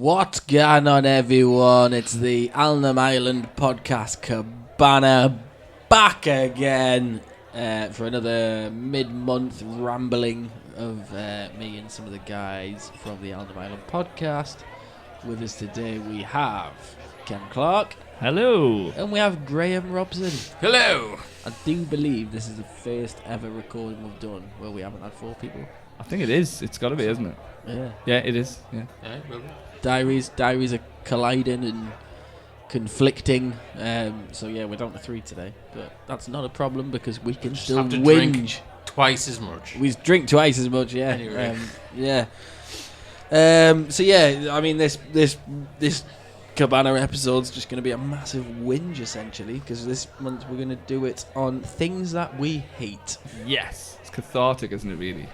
What's going on, everyone? It's the Alnham Island podcast, Cabana, back again for another mid-month rambling of me and some of the guys from the Alnham Island podcast. With us today we have Ken Clark. Hello. And we have Graham Robson. Hello. I do believe this is the first ever recording we've done where we haven't had 4 people. I think it is. It's got to be, isn't it? Yeah. Yeah, it is. Yeah. Yeah, will be. Diaries are colliding and conflicting. So yeah, we're down to 3 today, but that's not a problem because we can just still have to whinge. drink twice as much. We drink twice as much, yeah. Anyway. Yeah. So yeah, I mean this Cabana episode's just going to be a massive whinge essentially because this month we're going to do it on things that we hate. Yes. It's cathartic, isn't it? Really.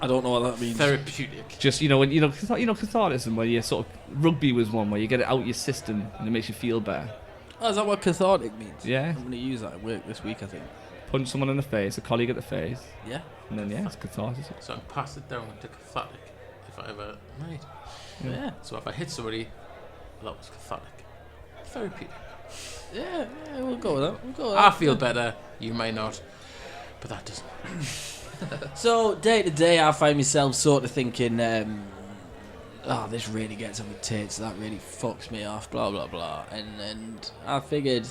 I don't know what that means. Therapeutic. Just when cathartism, where you sort of rugby was one where you get it out your system and it makes you feel better. Oh, is that what cathartic means? Yeah. I'm going to use that at work this week, I think. Punch someone in the face, a colleague at the face, Yeah. and then it's cathartic. So I pass it down to cathartic if I ever made. Yeah. So if I hit somebody, that was cathartic. Therapeutic. Yeah, we'll go with that. We'll go with I that. feel better. You may not, but that doesn't. So day to day, I find myself sort of thinking, this really gets on my tits. That really fucks me off. Blah blah blah. And I figured,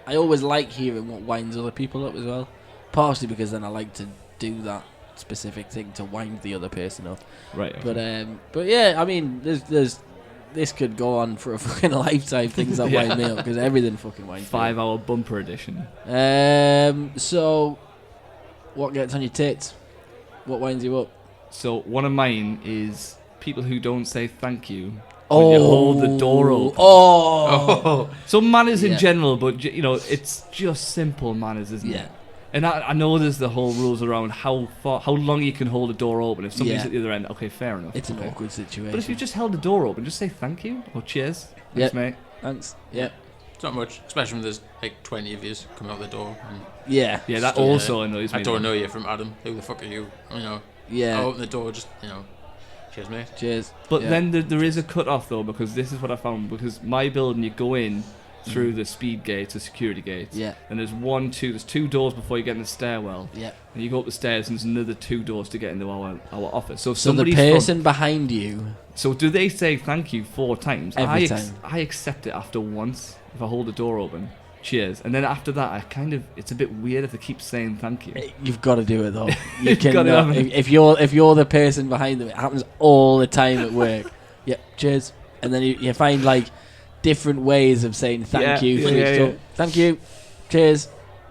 I always like hearing what winds other people up as well. Partially because then I like to do that specific thing to wind the other person up. Right. Okay. But yeah, I mean, there's this could go on for a fucking lifetime. Things that wind me up because everything fucking winds. 5-hour bumper edition. So. What gets on your tits? What winds you up? So one of mine is people who don't say thank you when you hold the door open. Oh. So manners Yeah. in general, but it's just simple manners, isn't Yeah. it? And I know there's the whole rules around how long you can hold a door open. If somebody's at the other end, okay, fair enough. It's an okay. awkward situation. But if you just held the door open, just say thank you or cheers. Yep. Thanks, mate. Thanks. Yeah. It's not much, especially when there's like 20 of you come out the door. And Yeah. Yeah, that Yeah. also annoys me. I don't know you from Adam. Who the fuck are you? Yeah. I open the door, just cheers, mate. Cheers. But Yeah. then there is a cut-off, though, because this is what I found. Because my building, you go in through the speed gates, the security gates. Yeah. And there's there's 2 doors before you get in the stairwell. Yeah. And you go up the stairs, and there's another 2 doors to get into our office. So if So the somebody's person behind you. So do they say thank you 4 times? Every time. I accept it after once if I hold the door open. Cheers. And then after that, it's a bit weird if they keep saying thank you. You've got to do it though. You You've gotta cannot. have it. If you're the person behind them, it happens all the time at work. Yeah. Cheers. And then you find like different ways of saying thank you for each other. Thank you. Cheers.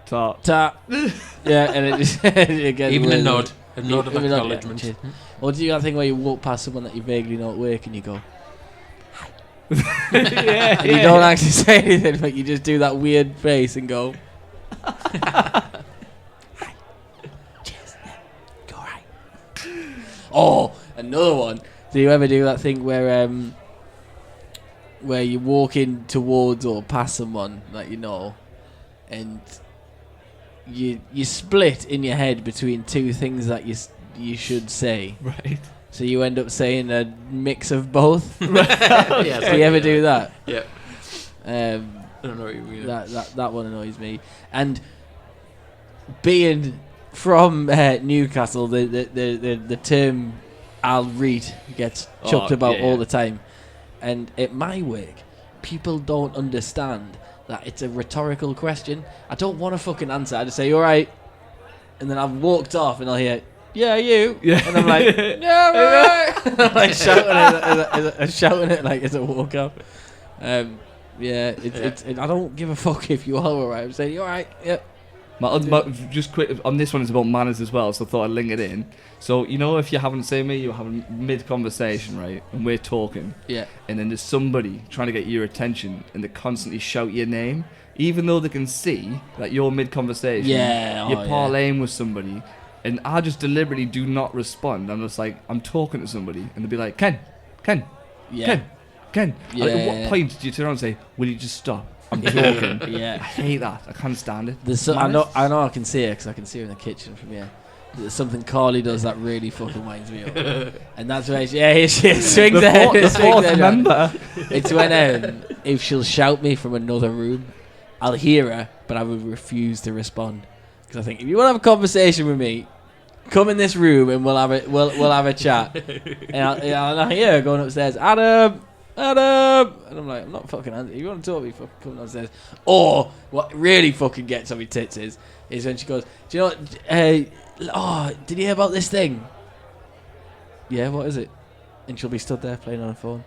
Ta. Yeah. And it just it gets Even a weird. nod of Even a nod, yeah, acknowledgement. cheers. Or do you that thing where you walk past someone that you vaguely know at work and you go, Yeah. and you don't actually say anything, but you just do that weird face and go, cheers, yeah, go right. Oh, another one. Do you ever do that thing where you walk in towards or past someone that you know, and you split in your head between 2 things that you should say. Right. So you end up saying a mix of both. Yeah, Do you ever do that? Yeah. I don't know what you mean. That one annoys me. And being from Newcastle, the term "I'll read" gets chucked about all the time. And at my work, people don't understand that it's a rhetorical question. I don't want to fucking answer. I just say, "All right," and then I've walked off, and I'll hear, "Yeah, you," and I'm like, "Yeah, right." I'm like shouting it like as I walk up. I don't give a fuck if you are alright. I'm saying, "You alright?" Yep. Just quick on this one is about manners as well, so I thought I'd link it in. So if you haven't seen me, you're having mid-conversation, right, and we're talking, Yeah. and then there's somebody trying to get your attention, and they constantly shout your name, even though they can see that you're mid-conversation. Yeah. You're parlaying with somebody, and I just deliberately do not respond. I'm just like, I'm talking to somebody, and they'll be like, Ken. Yeah. Like, Yeah. at what point do you turn around and say, will you just stop? I'm talking. Yeah. I hate that. I can't stand it. I know I can see her because I can see her in the kitchen from here. there's something Carly does that really fucking winds me up. And that's where she swings her head. The fourth member. It's when if she'll shout me from another room, I'll hear her, but I will refuse to respond. Because I think, if you want to have a conversation with me, come in this room and we'll have a chat. And I'll hear her going upstairs, Adam. And I'm like, I'm not fucking answering. If you want to talk to me, fucking come downstairs. Or what really fucking gets on my tits is when she goes, do you know what? Did you hear about this thing? Yeah, what is it? And she'll be stood there playing on her phone.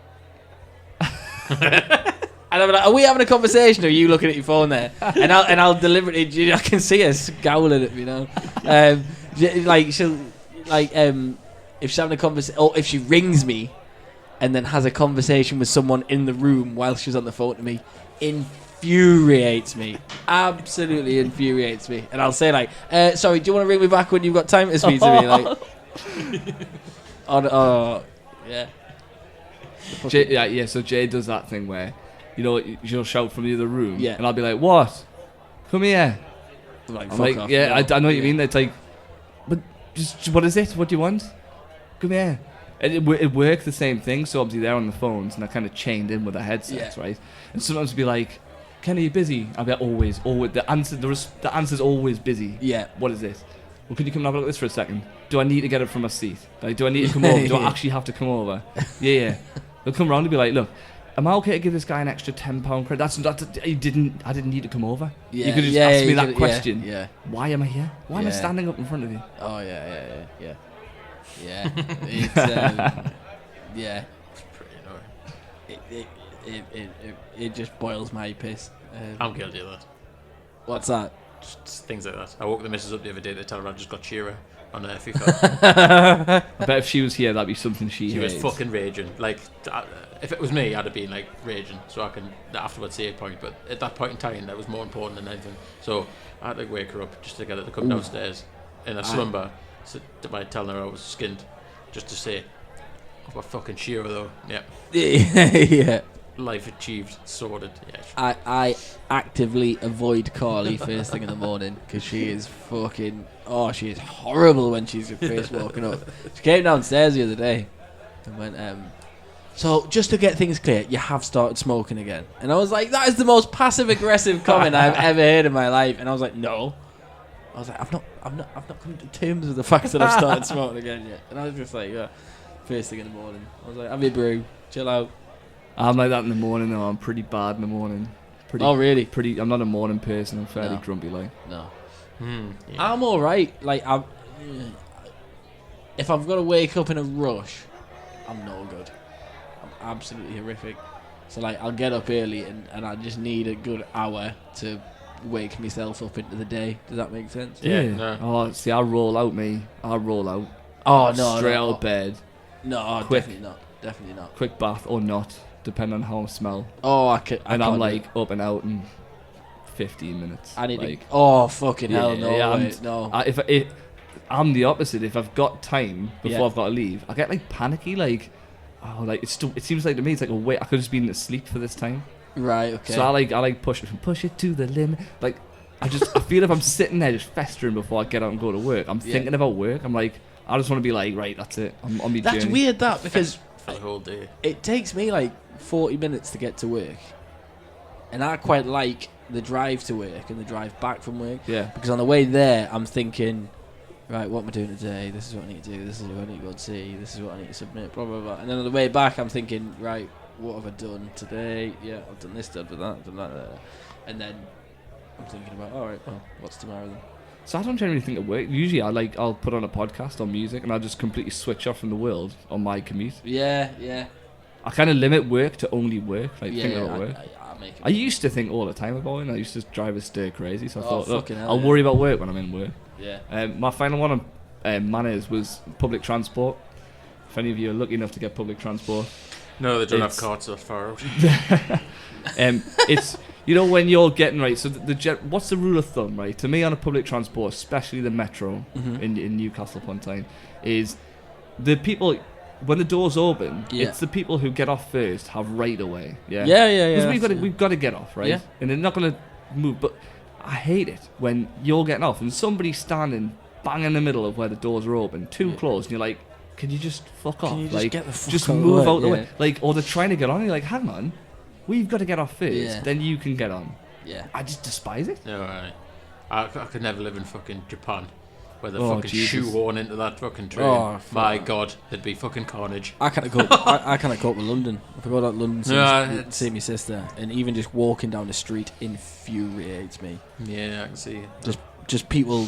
And I'm like, are we having a conversation, or are you looking at your phone there? And I'll deliberately, I can see her scowling at me now. Like she'll, if she's having a conversation, or if she rings me, and then has a conversation with someone in the room while she's on the phone to me, infuriates me. Absolutely infuriates me. And I'll say like, sorry, do you want to ring me back when you've got time to speak to me? Like, yeah. Yeah. So Jay does that thing where, she'll shout from the other room, yeah, and I'll be like, "What? Come here!" I'm like, off. Yeah, no. I know what you mean. It's like, but just what is it? What do you want? Come here. And it works the same thing. So obviously they're on the phones and they're kind of chained in with their headsets, right? And sometimes be like, "Ken, are you busy?" I'll be like, always. The answer's always busy. Yeah. What is this? Well, could you come and have a look at this for a second? Do I need to get up from my seat? Like, do I need to come over? Do I actually have to come over? Yeah. They'll come around and be like, "Look, am I okay to give this guy an extra £10 credit?" I didn't need to come over. Yeah, you could just ask me that question. Yeah. Why am I here? Why am I standing up in front of you? Oh yeah. It's yeah. It's pretty annoying. It just boils my piss. I'm guilty of that. What's that? Just things like that. I woke the missus up the other day to tell her I just got Shearer on FIFA. I bet if she was here, that'd be something she was hates. fucking raging. Like, if it was me, I'd have been like raging. So I can afterwards say a point. But at that point in time, that was more important than anything. So I had to wake her up just to get her to come downstairs in a slumber. So by telling her I was skinned, just to say, "I've got fucking Shearer though." Yep. Yeah. Life achieved, sorted. Yeah. I actively avoid Carly first thing in the morning because she is fucking. Oh, she is horrible when she's first walking up. She came downstairs the other day and went, "So just to get things clear, you have started smoking again." And I was like, "That is the most passive aggressive comment I've ever heard in my life." And I was like, "No." I was like, I've not come to terms with the fact that I've started smoking again yet." And I was just like, first thing in the morning. I was like, "Have your brew, chill out." I'm like that in the morning though. I'm pretty bad in the morning. Oh really? I'm not a morning person. I'm fairly grumpy like. No. Yeah. I'm alright. Like if I've got to wake up in a rush, I'm no good. I'm absolutely horrific. So like I'll get up early and I just need a good hour to wake myself up into the day. Does that make sense? Yeah. No. Oh, see, I'll roll out. Oh no. Straight out of bed. No, Quick. Definitely not. Quick bath or not, depending on how I smell. Oh, I can't. I'm like up and out in 15 minutes. I need like, to. Oh fucking hell no! No. If I'm the opposite. If I've got time before I've got to leave, I get like panicky. Like, it seems like to me it's like wait, I could have just been asleep for this time. Right. Okay. So I like push it to the limit. Like, I feel if I'm sitting there just festering before I get out and go to work, I'm thinking about work. I'm like, I just want to be like, right, that's it. I'm on my That's journey. weird that because for the whole day. It takes me like 40 minutes to get to work, and I quite like the drive to work and the drive back from work. Yeah. Because on the way there, I'm thinking, right, what am I doing today? This is what I need to do. This is what I need to go and see. This is what I need to submit. Blah blah blah. And then on the way back, I'm thinking, right, what have I done today? Yeah, I've done this, done that, done that. And then I'm thinking about, all right, well, what's tomorrow then? So I don't generally think of work. Usually I'll put on a podcast or music and I'll just completely switch off from the world on my commute. Yeah. I kind of limit work to only work, like think about work. I used to think all the time about it, and I used to drive us stir crazy, so I thought, look, I'll worry about work when I'm in work. Yeah. My final one on manners was public transport. If any of you are lucky enough to get public transport. No, they don't have carts that far out. It's, when you're getting, right, so what's the rule of thumb, right? To me on a public transport, especially the metro in Newcastle upon Tyne, is the people, when the doors open, it's the people who get off first have right away. Yeah. Because we've got to get off, right? Yeah. And they're not going to move. But I hate it when you're getting off and somebody's standing bang in the middle of where the doors are open, too close, and you're like, can you just fuck off? Can you like, get the fuck just out move the out the way? way. Like, or they're trying to get on, and you're like, hang on, we've got to get off first, Yeah. then you can get on. Yeah. I just despise it. No, right. I could never live in fucking Japan, where they're Oh, fucking Jesus. shoehorn into that fucking train. Oh, My God, there'd be fucking carnage. I can't go. I can't cope with London. If I go to London to see my sister, and even just walking down the street infuriates me. Yeah, I can see. Just people.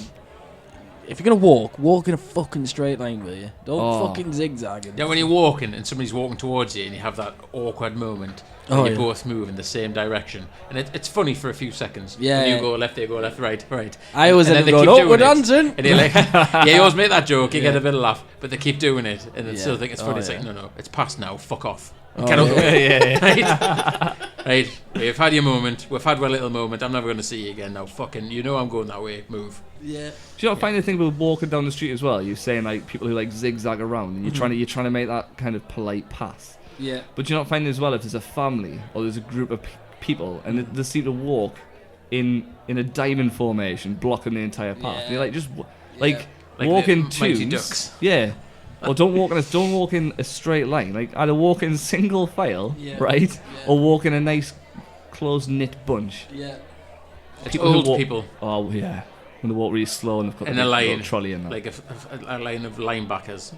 If you're gonna walk in a fucking straight line, will you? Don't Oh. fucking zigzag. Yeah, when you're walking and somebody's walking towards you and you have that awkward moment when you both move in the same direction, and it's funny for a few seconds. Yeah, when you yeah. go left, they go left, right. I always And end then up they going, keep oh, we're doing it. dancing. And you're like, yeah, you always make that joke, you Yeah. get a bit of laugh, but they keep doing it, and then Yeah. still think it's funny. Oh, It's yeah. like, no, it's past now, fuck off. Oh, Get out the yeah. way. Right, we've had your moment, we've had our little moment, I'm never going to see you again now, fucking, you know I'm going that way, move. Yeah. Do you not find the thing with walking down the street as well? You're saying like people who like zigzag around, and you're trying to make that kind of polite pass. Yeah. But do you not find as well if there's a family or there's a group of people and they seem to walk in a diamond formation, blocking the entire path? Yeah. And you're like just like Like walk the in Mighty twos. Ducks. Yeah. Or don't walk in a straight line. Like either walk in single file, Yeah. right, Yeah. or walk in a nice close knit bunch. Yeah. It's People who old walk- people Oh yeah, when they walk really slow and they've got in the a little line, trolley in there. like a line of linebackers.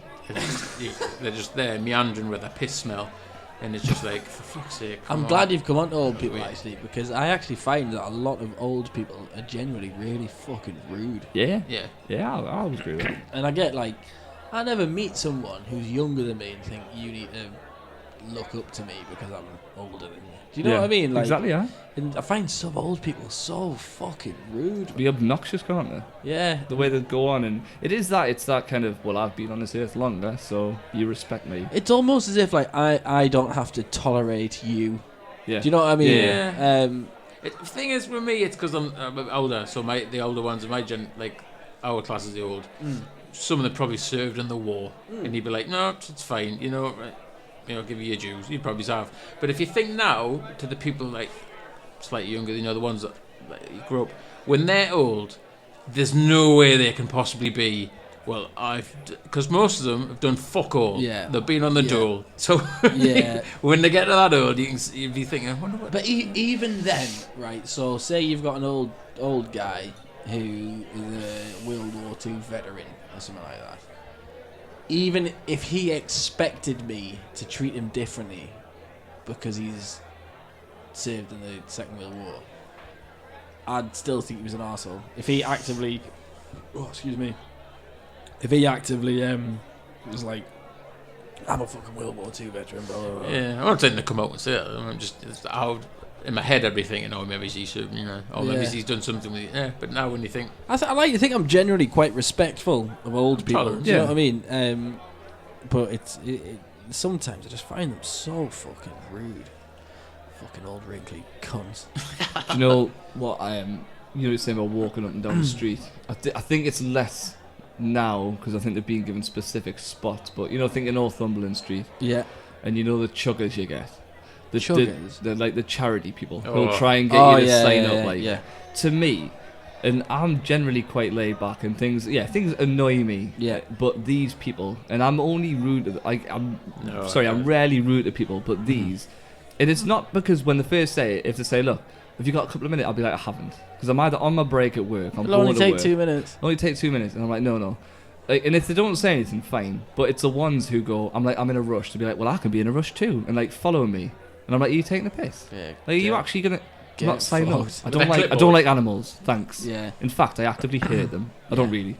They're just there meandering with a piss smell, and it's just like, for fuck's sake. I'm glad you've come on to old people Wait. actually, because I actually find that a lot of old people are generally really fucking rude. Yeah, Yeah. I would agree with that. And I get like, I never meet someone who's younger than me and think you need to look up to me because I'm older than you. Do you know what I mean? Like, exactly, yeah. And I find some old people so fucking rude. Be obnoxious, can't they? Yeah. The way they go on, and it's that kind of, well, I've been on this earth longer, so you respect me. It's almost as if like I don't have to tolerate you. Yeah. Do you know what I mean? Yeah. The thing is, with me, it's because I'm older, so the older ones of my gen, like our class is the old. Some of them probably served in the war, and you'd be like, no, it's fine, you know, right, you know, give you your dues. You probably have. But if you think now to the people like slightly younger, you know, the ones that like, grew up, when they're old, there's no way they can possibly be. Well, because most of them have done fuck all. Yeah. They've been on the dole. So Yeah. when they get to that old, you'd be thinking, I wonder what. But even then, right? So say you've got an old guy who is a World War II veteran or something like that. Even if he expected me to treat him differently because he's served in the Second World War, I'd still think he was an arsehole. If he actively, if he actively was like, I'm a fucking World War II veteran, blah, blah, blah. Yeah, I'm not saying to come out and say that. I'm just out in my head. I'd be thinking, oh, maybe he's served, you know, or maybe he's done something with it. Yeah, but now when you think, I like to think I'm generally quite respectful of old people. Tolerant. Do you know what I mean? But it's sometimes I just find them so fucking rude. Fucking old wrinkly cunts. Do you know what I am? You know, you're saying about walking up and down the street. I think it's less now because I think they're being given specific spots. But you know, think in Northumberland Street, Yeah. and you know the chuggers you get. The Chuggers? They're like the charity people Oh. who'll try and get you to sign up. Yeah, Like yeah. to me, and I'm generally quite laid back, and things annoy me. Yeah. But these people, and I'm only rude. I'm rarely rude to people, but these, and it's not because when they first say it, if they say, look, have you got a couple of minutes? I'll be like, I haven't, because I'm either on my break at work. It'll only take 2 minutes. Only take 2 minutes, and I'm like, no. Like, and if they don't say anything, fine. But it's the ones who go, I'm in a rush to be like, well, I can be in a rush too, and like following me, and I'm like, are you taking the piss? Yeah. Like, are you actually gonna get not sign up? fucked. I With a don't clipboard. like animals. Thanks. Yeah. In fact, I actively hate them. I don't really.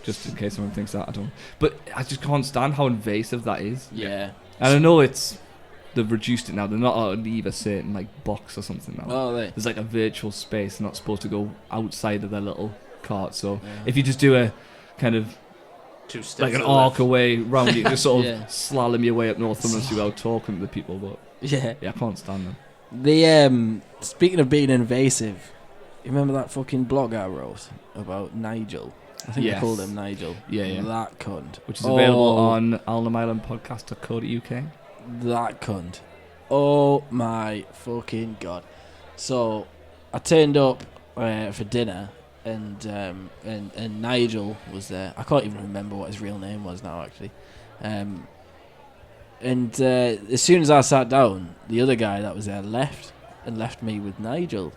Just in case someone thinks that, I don't. But I just can't stand how invasive that is. Yeah. And I know they've reduced it now. They're not allowed to leave a certain like box or something now. Oh, they. There's like a virtual space. They're not supposed to go outside of their little cart. So Yeah. if you just do a kind of 2 steps like an to the arc left. away round you, just sort of Yeah. slalom your way up Northumberland without talking to the people. But Yeah. yeah, I can't stand them. The speaking of being invasive, you remember that fucking blog I wrote about Nigel? I think Yes. they called him Nigel. Yeah. That cunt. Which is available on Alnham Island podcast.co.uk. That cunt. Oh my fucking god. So I turned up for dinner and Nigel was there. I can't even remember what his real name was now, actually. And as soon as I sat down, the other guy that was there left me with Nigel.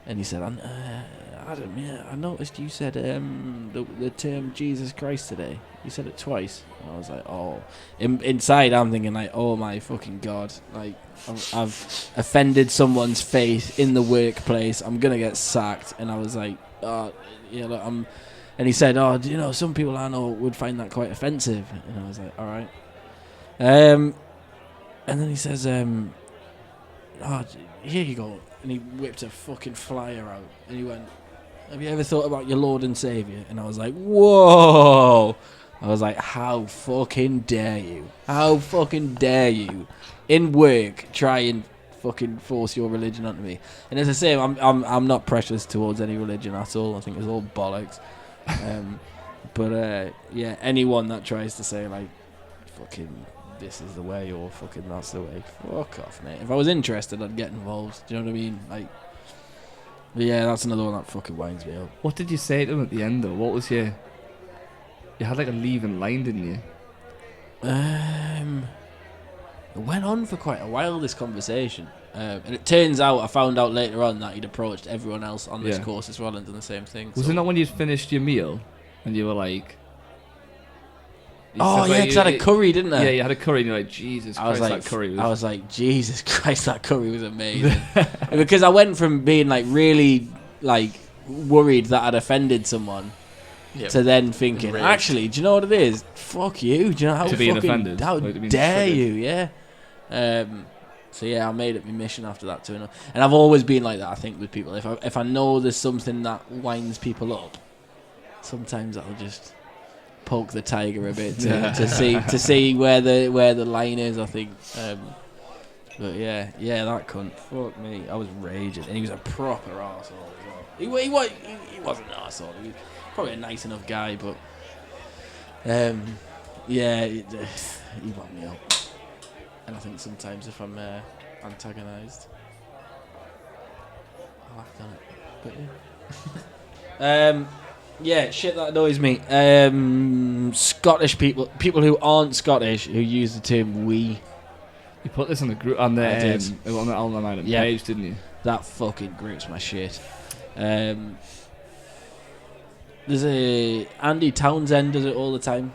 And he said, Adam, yeah, I noticed you said the term Jesus Christ today. You said it twice. And I was like, oh. Inside, I'm thinking, like, oh my fucking God. Like, I've offended someone's faith in the workplace. I'm going to get sacked. And I was like, oh, yeah, look, And he said, oh, do you know, some people I know would find that quite offensive. And I was like, all right. And then he says, oh, here you go. And he whipped a fucking flyer out. And he went, have you ever thought about your Lord and Saviour? And I was like, whoa. I was like, how fucking dare you? How fucking dare you, in work, try and fucking force your religion onto me? And as I say, I'm not precious towards any religion at all. I think it's all bollocks. But yeah, anyone that tries to say, like, fucking this is the way or fucking that's the way, fuck off, mate. If I was interested, I'd get involved. Do you know what I mean? Like, yeah, that's another one that fucking winds me up. What did you say to him at the end, though? What was your... You had like a leaving line, didn't you? It went on for quite a while, this conversation. And it turns out, I found out later on that he'd approached everyone else on this course as well and done the same thing. Was it not when you'd finished your meal and you were like... Oh, yeah, because I had a curry, didn't I? Yeah, you had a curry and you're like, Jesus Christ, that curry was... I was like, Jesus Christ, that curry was amazing. Because I went from being like really like worried that I'd offended someone to then thinking, actually, do you know what it is? Fuck you. Do you know how being offended? How dare you, yeah. So yeah, I made it my mission after that too. And I've always been like that, I think, with people. If I know there's something that winds people up, sometimes I'll just... poke the tiger a bit to see where the line is, I think. But yeah, that cunt. Fuck me, I was raging, and he was a proper arsehole as well. He wasn't an arsehole. He was probably a nice enough guy, but yeah, he wound me up. And I think sometimes if I'm antagonised, I'll act on it. But yeah. Yeah, shit that annoys me. Scottish people who aren't Scottish who use the term "we." You put this on the group on the Alnham Island page, didn't you? That fucking grips my shit. There's Andy Townsend does it all the time.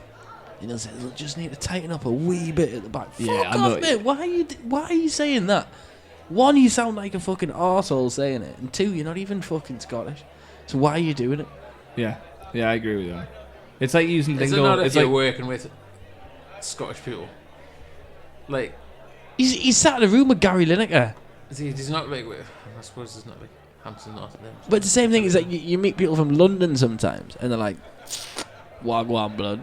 He does it. Just need to tighten up a wee bit at the back. Fuck off, mate. Why are you saying that? One, you sound like a fucking arsehole saying it, and two, you're not even fucking Scottish. So why are you doing it? Yeah, I agree with you. It's like using lingo. Is it not if it's you're like working with Scottish people? Like, he's sat in a room with Gary Lineker. He's not like, I suppose it's not like Hampton North of them. But the same thing is that you meet people from London sometimes, and they're like, "Wagwan blood."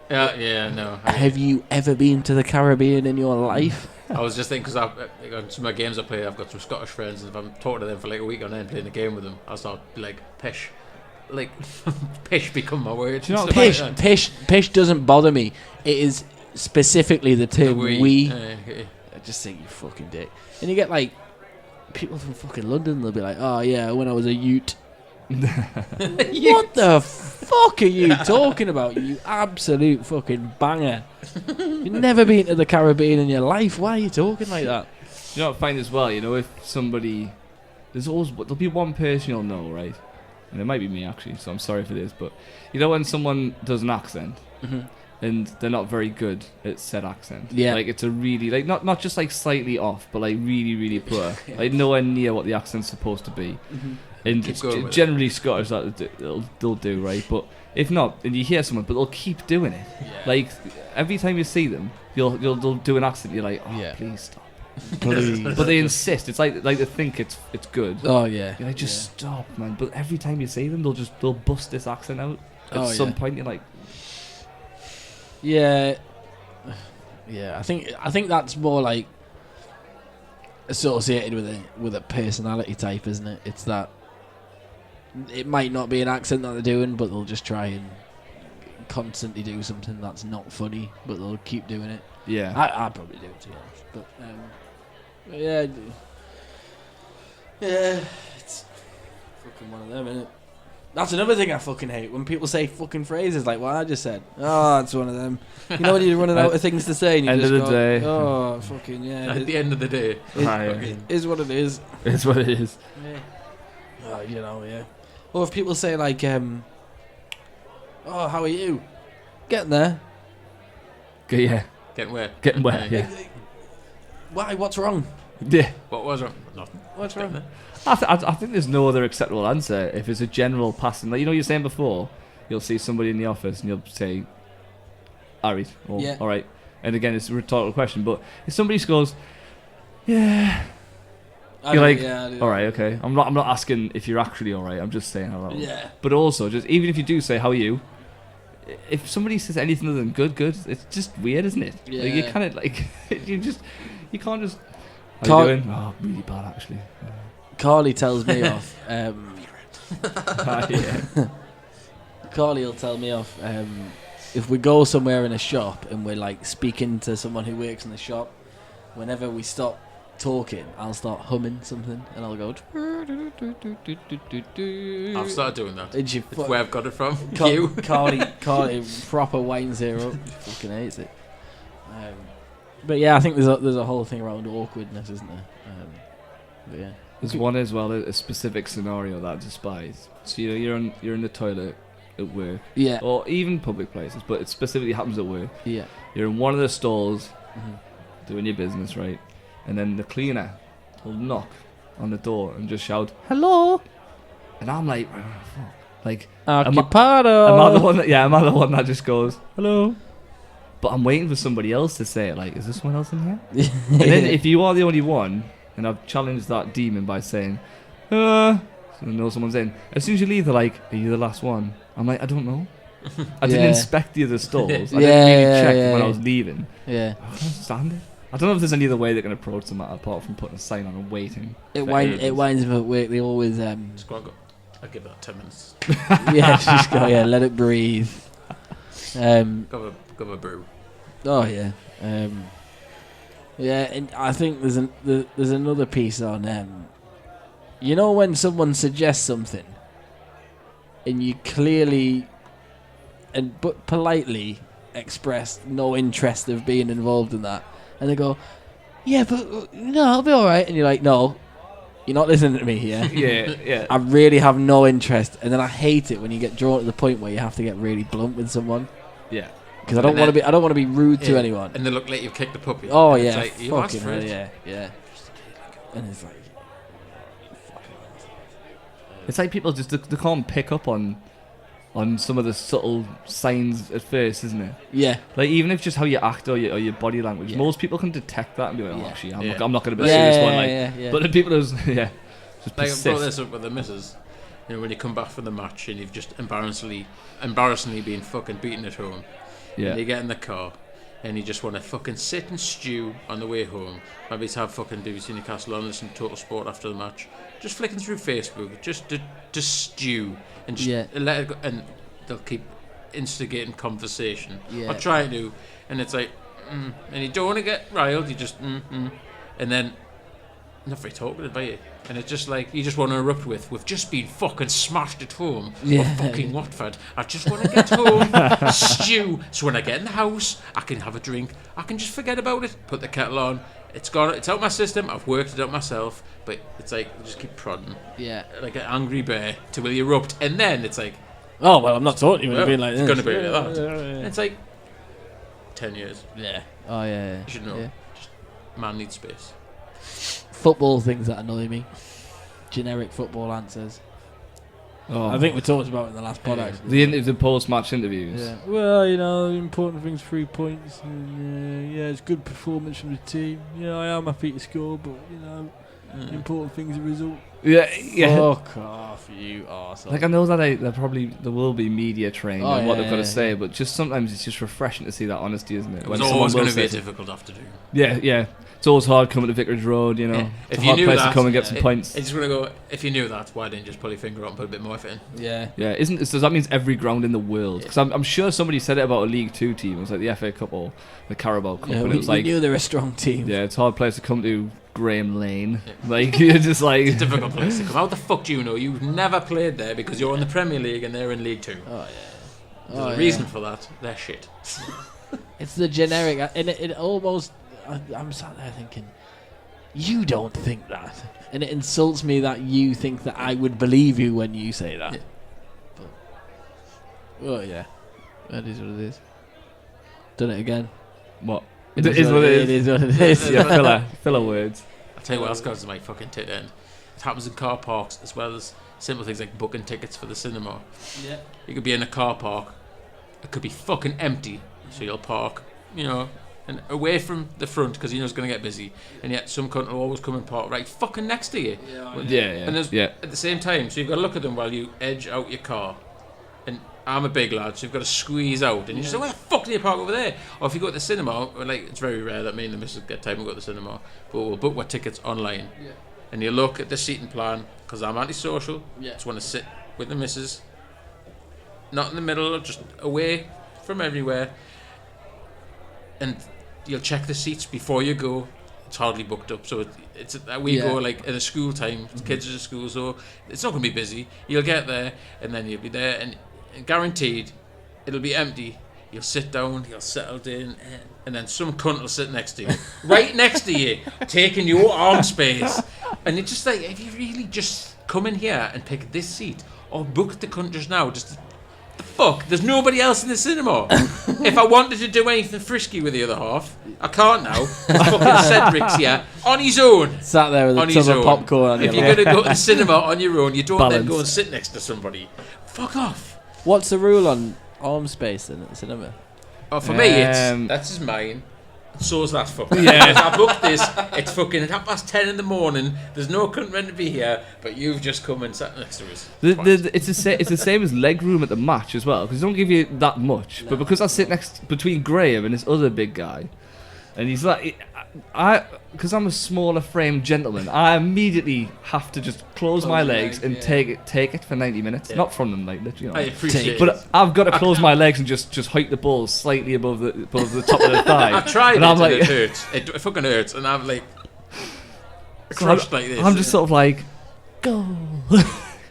Yeah, no. Have you ever been to the Caribbean in your life? I was just thinking, because on some of my games I play, I've got some Scottish friends, and if I'm talking to them for like a week on end playing a game with them, I'll start like pish. Like, pish become my word. Do you know pish doesn't bother me. It is specifically the term we. I just think you fucking dick. And you get like people from fucking London, they'll be like, oh yeah, when I was a ute. What the fuck are you talking about, you absolute fucking banger? You've never been to the Caribbean in your life. Why are you talking like that? You know what I find as well, you know, if somebody... There'll be one person you'll know, right? And it might be me, actually, so I'm sorry for this, but... You know when someone does an accent, and they're not very good at said accent? Yeah. Like, it's a really... Like, not just, like, slightly off, but, like, really, really poor. Like, nowhere near what the accent's supposed to be. And it's generally Scottish that they'll do, right? But if not, and you hear someone, but they'll keep doing it. Yeah. Like every time you see them, they'll do an accent. You're like, oh, please stop, please. But they insist. It's like they think it's good. Oh yeah. You're like, just stop, man. But every time you see them, they'll bust this accent out. At some point, you're like, yeah. I think that's more like associated with a personality type, isn't it? It's that. It might not be an accent that they're doing, but they'll just try and constantly do something that's not funny, but they'll keep doing it. Yeah, I probably do it, to be honest. But yeah. fucking one of them, innit? That's another thing I fucking hate, when people say fucking phrases like what I just said. Oh, it's one of them. You know when you're running out of things to say and you end just of the go, day. oh, fucking yeah. At the end of the day, It is what it is. It's what it is. Yeah. Oh, you know, yeah. Or if people say like, oh, how are you? Getting there. Yeah. getting where? Getting wet, yeah. Why? What's wrong? Yeah. What was wrong? Nothing. What's wrong? I think there's no other acceptable answer if it's a general passing. Like, you know, you're saying before, you'll see somebody in the office and you'll say, "Alright," or Yeah. "All right." And again, it's a rhetorical question, but if somebody just goes, "Yeah," you're like, "All right, okay." I'm not asking if you're actually all right. I'm just saying hello. Yeah. But also, just even if you do say, "How are you?" If somebody says anything other than good, it's just weird, isn't it? Yeah. Like, you kind of like you can't just. How Can't- you doing? Oh, really bad actually. Carly tells me off. Yeah. Carly will tell me off if we go somewhere in a shop and we're like speaking to someone who works in the shop. Whenever we stop talking, I'll start humming something and I'll go. I've started doing that. And she It's where I've got it from. Carly proper winds her up. She fucking hates it. But yeah, I think there's a whole thing around awkwardness, isn't there? But yeah. There's one as well, a specific scenario that I despise. So you're in the toilet at work, Yeah. or even public places, but it specifically happens at work. Yeah. You're in one of the stalls Mhm. doing your business, right? And then the cleaner will knock on the door and just shout, "Hello!" And I'm like, oh, fuck. Like, Occupado. am I the one that just goes, "Hello"? But I'm waiting for somebody else to say it. Like, is there someone else in here? And then if you are the only one, and I've challenged that demon by saying, so I know someone's in. As soon as you leave, they're like, "Are you the last one?" I'm like, I don't know. I didn't Yeah. inspect the other stalls. I Yeah, didn't really yeah, check yeah, when I yeah. was leaving. Yeah. I don't understand it. I don't know if there's any other way they can approach the matter apart from putting a sign on and waiting. It for ages. winds them at work. They always Just go on, I'll give that 10 minutes. yeah, just go, yeah, let it breathe. Go have a brew. Oh yeah, yeah, and I think there's another piece on you know, when someone suggests something, and you clearly but politely express no interest of being involved in that, and they go, "Yeah, but no, I'll be all right," and you're like, "No, you're not listening to me here." Yeah. I really have no interest, and then I hate it when you get drawn to the point where you have to get really blunt with someone. Yeah. Because I don't want to be rude to Yeah. anyone. And they look like you've kicked the puppy. Oh And yeah, it's like, you asked fucking for hell, it. yeah. And it's like, It's like people just they can't pick up on some of the subtle signs at first, isn't it? yeah, Like, even if just how you act or your body language, Yeah. most people can detect that and be like, "Oh, Yeah. actually, Yeah. I'm not going to be yeah, this one." Like, yeah. but the people who's just Like, I brought persist. this up with the missus. You know, when you come back from the match and you've just embarrassingly been fucking beaten at home. Yeah. And you get in the car and you just want to fucking sit and stew on the way home. Maybe to have fucking BBC Newcastle on, listen to Total Sport after the match. Just flicking through Facebook, just to stew and just Yeah. let it go. And they'll keep instigating conversation. Yeah. Or try to. And it's like, and you don't want to get riled, you just, and then, not very talkative, are you? And it's just like, you just want to erupt with, we've just been fucking smashed at home. Yeah. We're fucking Watford. I just want to get home, stew. So when I get in the house, I can have a drink. I can just forget about it, put the kettle on. It's gone. It's out my system. I've worked it out myself. But it's like, you just keep prodding. Yeah. Like an angry bear till will you erupt. And then it's like, Oh well, I'm not talking to you when well, you're being like it's this. going to be like that. Yeah. It's like 10 years. Yeah. Oh yeah. You should know. Yeah. Man needs space. Football things that annoy me. Generic football answers. Oh. I think we talked about it in the last pod Yeah. actually. the post-match interviews. Yeah. Well, you know, important things, 3 points. And, yeah, it's good performance from the team. Yeah, I am happy to score, but you know, important things, the result. Yeah. Fuck off, you arsehole. Like, I know that there will be media trained Oh, on what yeah, they've got to yeah, say, yeah. but just sometimes it's just refreshing to see that honesty, isn't it? It When was someone always will going to be a say difficult afternoon. yeah. It's always hard coming to Vicarage Road, you know. Yeah. It's If a you hard knew place that, to come and get yeah. some points. I just want to go, if you knew that, why didn't you just pull your finger up and put a bit more effort in? Yeah. Yeah, so that means every ground in the world. Because I'm sure somebody said it about a League 2 team. It was like the FA Cup or the Carabao Cup. Yeah, and we it was like, knew they're a strong team. yeah, it's a hard place to come to Graham Lane. Like, you're just like... It's a difficult place to come. How the fuck do you know? You've never played there because you're in the Premier League and they're in League 2. Oh, yeah. There's a reason for that. They're shit. It's the generic... And it almost... I'm sat there thinking, you don't think that. And it insults me that you think that I would believe you when you say that. Yeah. But, oh, yeah. That is what it is. Done it again. What? It is what it is. It is what it is. Yeah, filler words. I'll tell you what else goes to my fucking tit end. It happens in car parks as well as simple things like booking tickets for the cinema. Yeah. You could be in a car park. It could be fucking empty. So you'll park, and away from the front because you know it's going to get busy. And yet some cunt will always come and park right fucking next to you. Yeah. And at the same time, so you've got to look at them while you edge out your car. And I'm a big lad, so you've got to squeeze out. And you say, where the fuck do you park over there? Or if you go to the cinema, like it's very rare that me and the missus get time to go to the cinema, but we'll book our tickets online. Yeah. And you look at the seating plan, because I'm antisocial. Yeah. Just want to sit with the missus. Not in the middle, just away from everywhere. And you'll check the seats before you go. It's hardly booked up, so we go like in a school time. Kids are at school, so it's not going to be busy. You'll get there, and then you'll be there, and guaranteed it'll be empty. You'll sit down, you'll settle in, and then some cunt will sit next to you, right next to you, taking your arm space. And it's just like, if you really just come in here and pick this seat, or book the cunt just now, just the fuck, there's nobody else in the cinema. If I wanted to do anything frisky with the other half, I can't now. Fucking Cedric's here on his own. Sat there with a ton of popcorn on your lap. If you're going to go to the cinema on your own, you don't then go and sit next to somebody. Fuck off. What's the rule on arm space in at the cinema? Oh, for me, that's just mine. So's that fucking. Yeah. I booked this. It's fucking at 10:30 in the morning. There's no cunt meant to be here, but you've just come and sat next to us. It's the same as leg room at the match as well, because they don't give you that much. No. But because I sit between Graham and this other big guy, and he's like, because I'm a smaller framed gentleman, I immediately have to just close my legs and take it for 90 minutes. Yeah. Not from them, like literally. I appreciate it. But I've got to close my legs and just hike the balls slightly above the top of the thigh. I've tried and it hurts. It fucking hurts, and I'm like crushed like this. I'm just sort of like, go.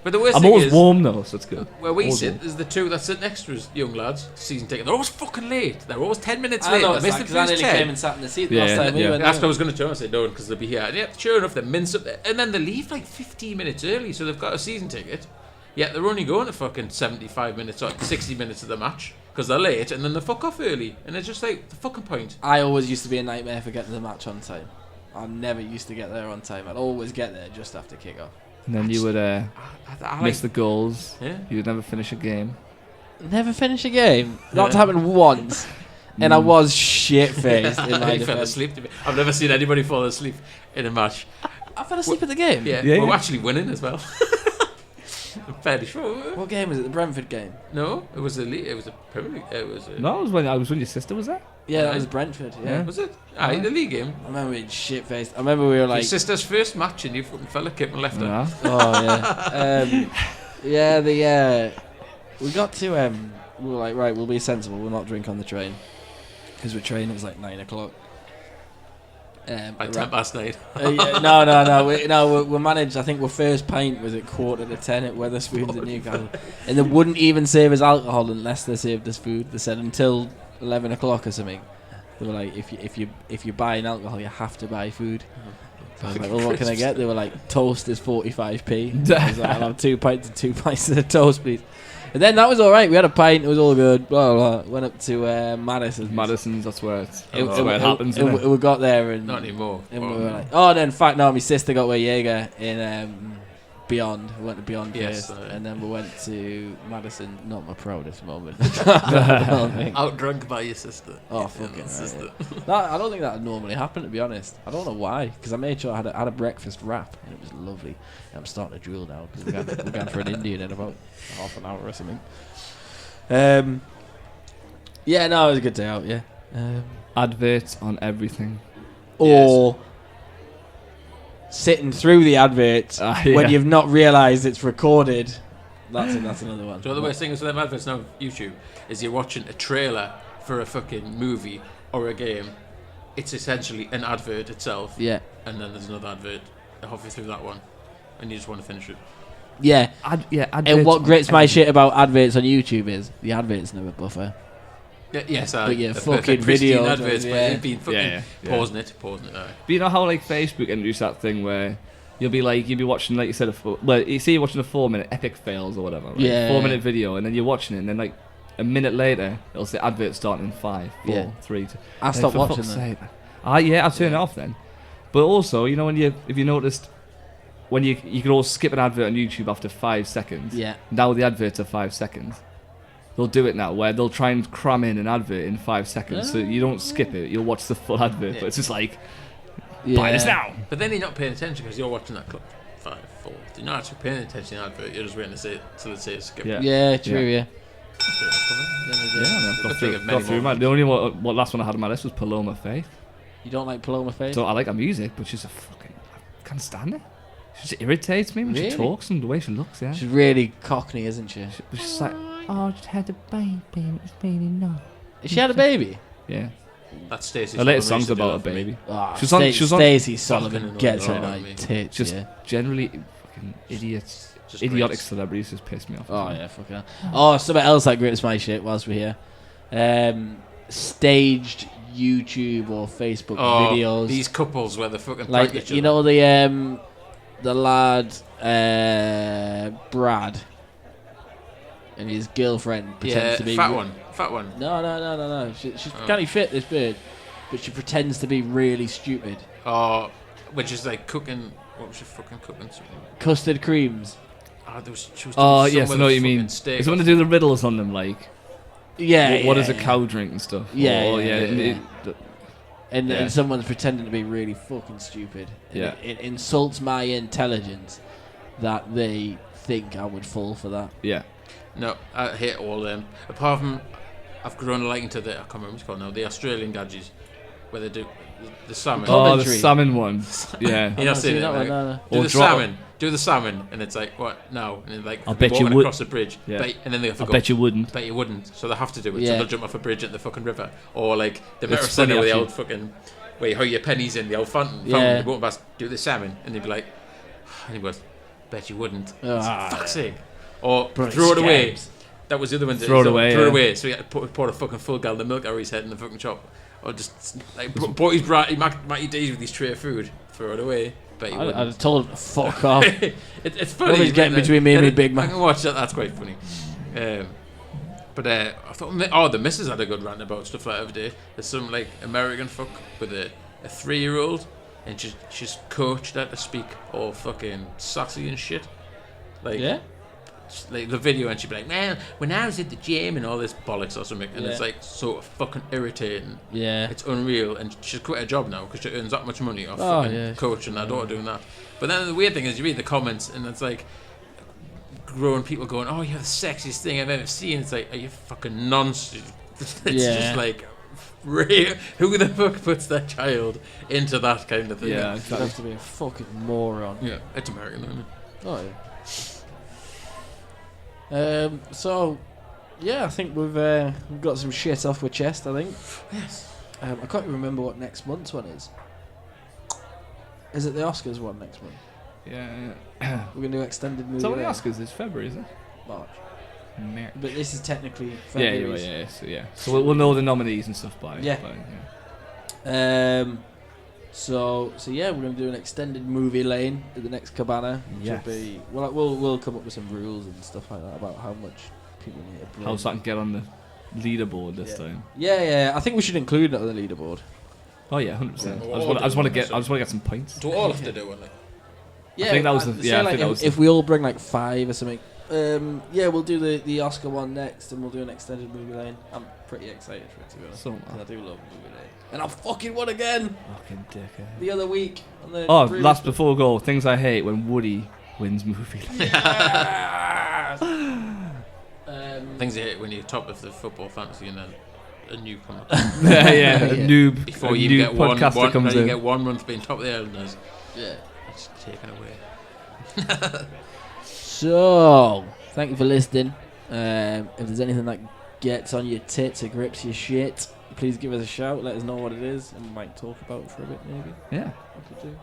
But the worst I'm thing always is, warm though, so it's good. Where we sit, there's the two that sit next to us, young lads, season ticket. They're always fucking late. They're always 10 minutes late. I missed the first 10. Came and sat in the seat last time we went. That's what I was going to tell them. I said, no, because they'll be here. And yeah, sure enough, they mince up there. And then they leave like 15 minutes early, so they've got a season ticket. Yet they're only going to fucking 75 minutes or 60 minutes of the match because they're late, and then they fuck off early. And it's just like, the fucking point. I always used to be a nightmare for getting the match on time. I never used to get there on time. I'd always get there just after kick-off. And then you would miss the goals. Yeah. You would never finish a game. Never finish a game? That's happened once. And I was shit-faced in my defense. Fell asleep. I've never seen anybody fall asleep in a match. I fell asleep at the game? Yeah. We're actually winning as well. I'm fairly sure. What game was it? The Brentford game? No, it was a Premier League. No, it was when your sister was there. Yeah, that was Brentford. Yeah. Was it? The league game. I remember being shit-faced. I remember we were like... Your sister's first match and you fucking fell a kick and left her. Oh, yeah. We got to... we were like, right, we'll be sensible. We'll not drink on the train. Because we're training, it was like 9 o'clock. By 10 past 9. No. We managed. I think our first pint was at 10:15 at Wetherspoons in Newcastle, and they wouldn't even serve us alcohol unless they served us food. They said until 11 o'clock or something. They were like, if you're buying alcohol, you have to buy food. So I was like, well, what can I get? They were like, toast is 45p. I was like, I'll have 2 pints and 2 pints of toast, please. And then that was all right. We had a pint. It was all good. Blah, blah, blah. Went up to Madison's. That's where it happens. And we got there and not anymore. And we were like, oh, then in fact, no. My sister got with Jaeger in Beyond. We went to Beyond first, and then we went to Madison. Not my proudest moment. Out drunk by your sister. Oh, fucking sister. I don't think that would normally happen, to be honest. I don't know why, because I made sure I had a breakfast wrap, and it was lovely. And I'm starting to drool now because we're going for an Indian in about half an hour or something. Yeah, no, it was a good day out. Yeah. Adverts on everything. Or sitting through the adverts when you've not realised it's recorded. That's another one. So the worst thing is with them adverts now on YouTube is you're watching a trailer for a fucking movie or a game. It's essentially an advert itself. Yeah. and then there's another advert halfway through that one, and you just want to finish it. Yeah. And what grits my shit about adverts on YouTube is the adverts never buffer. Yes, but yeah, the fucking pristine videos, adverts, yeah. but you've been fucking pausing it. But you know how like Facebook introduced that thing where you'll be watching, like you said, you see you're watching a 4-minute epic fails or whatever, right? 4-minute video, and then you're watching it, and then like a minute later it'll say advert starting in 5, 4, 3, 2. I stopped watching them. I turn it off then. But also, you know, if you noticed, when you can all skip an advert on YouTube after 5 seconds. Yeah. Now the adverts are 5 seconds. They'll do it now, where they'll try and cram in an advert in 5 seconds, so you don't skip it. You'll watch the full advert, but it's just like, buy this now. But then you're not paying attention because you're watching that clip. 5, 4. You're not actually paying attention to the advert. You're just waiting to see it till it says skip. Yeah, true. Yeah. Got through mine. The only what last one I had on my list was Paloma Faith. You don't like Paloma Faith? So I like her music, but she's I can't stand it. She just irritates me when she talks and the way she looks. Yeah. She's really cockney, isn't she? She's like, I just had a baby and it's really nice. She had a baby? Yeah. That's Stacey. Her latest song's about a baby. Oh, she was on Stacey Solomon gets her like tits. Just generally fucking idiots. Idiotic celebrities just piss me off. Oh yeah, fucking hell. Oh, something else that grips my shit whilst we're here. Staged YouTube or Facebook videos. These couples where they fucking like each you other. know the lad Brad and his girlfriend pretends to be fat one. No. She's can't be fit, this bird, but she pretends to be really stupid. Oh, which is like cooking. What was she fucking cooking? Custard creams. She was yes, I know what you mean. It's when they do the riddles on them, like what does a cow drink and stuff. And someone's pretending to be really fucking stupid. And it insults my intelligence that they think I would fall for that. Yeah. No, I hate all them. Apart from, I've grown a liking to I can't remember what it's called now, the Australian gadgets, where they do the salmon. Oh, the salmon one. Yeah. You know, seen it, like, no. Do the salmon, and it's like, what? No. And then, like, I bet you would. Across the bridge. Yeah. And then they have to I go, bet you wouldn't. Bet you wouldn't. So they have to do it. Yeah. So they'll jump off a bridge at the fucking river. Or, like, the better It's center funny, with the actually. old fucking, where you hide your pennies in the old fountain. Yeah. They won't pass, do the salmon. And they'd be like, and he goes, bet you wouldn't. Fuck's sake. Or throw it away. That was the other one. Throw it away. So he had to pour a fucking full gallon of milk over his head in the fucking shop. Or just, like, bought his brat, Matty D's with his tray of food. Throw it away. Bet you wouldn't. I'd have told him to fuck off. It's funny. Nobody's getting between me and me big man. I can watch that. That's quite funny. But I thought, the missus had a good rant about stuff like that every day. There's some like American fuck with a 3-year-old, and she's coached her to speak all fucking sassy and shit. Like, like the video, and she'd be like, "Man, when I was at the gym," and all this bollocks or something, and it's like so fucking irritating. Yeah, it's unreal, and she's quit her job now because she earns that much money off fucking coaching her daughter doing that. But then the weird thing is, you read the comments, and it's like grown people going, "Oh, you're the sexiest thing I've ever seen." It's like, are you fucking nonsense? It's just like, who the fuck puts their child into that kind of thing? Yeah, you have to be a fucking moron. Yeah, it's American, isn't it? Oh yeah. So, yeah, I think we've got some shit off our chest, I think. Yes. I can't even remember what next month's one is. Is it the Oscars one next month? Yeah. We're going to do extended movie. So the Oscars is February, is it? March. March. But this is technically February. So we'll know the nominees and stuff by. Yeah. So yeah, we're going to do an extended movie lane at the next Cabana. Yes. We'll come up with some rules and stuff like that about how much people need to bring. How so I can get on the leaderboard this time. Yeah. I think we should include it on the leaderboard. Oh yeah, 100%. I just want to get some points. Do all have to do it? Like? Yeah, I think that was if we all bring like 5 or something. We'll do the Oscar one next, and we'll do an extended movie lane. I'm pretty excited for it, to be honest. Because I do love movie lane, and I fucking won again. Fucking dickhead. The other week. Before we go, things I hate when Woody wins movie lane. Things I hate when you're top of the football fantasy and then a newcomer. Noob. Before you get podcaster comes in. You get 1 month being top of the Islanders. Yeah. It's taken away. So, thank you for listening. If there's anything that gets on your tits or grips your shit, please give us a shout. Let us know what it is, and we might talk about it for a bit, maybe. Yeah. We could do.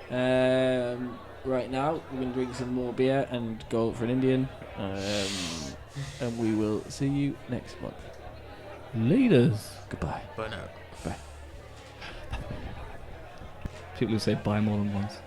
Right now, we're going to drink some more beer and go for an Indian. And we will see you next month. Leaders. Goodbye. Bye now. Bye. People who say bye more than once.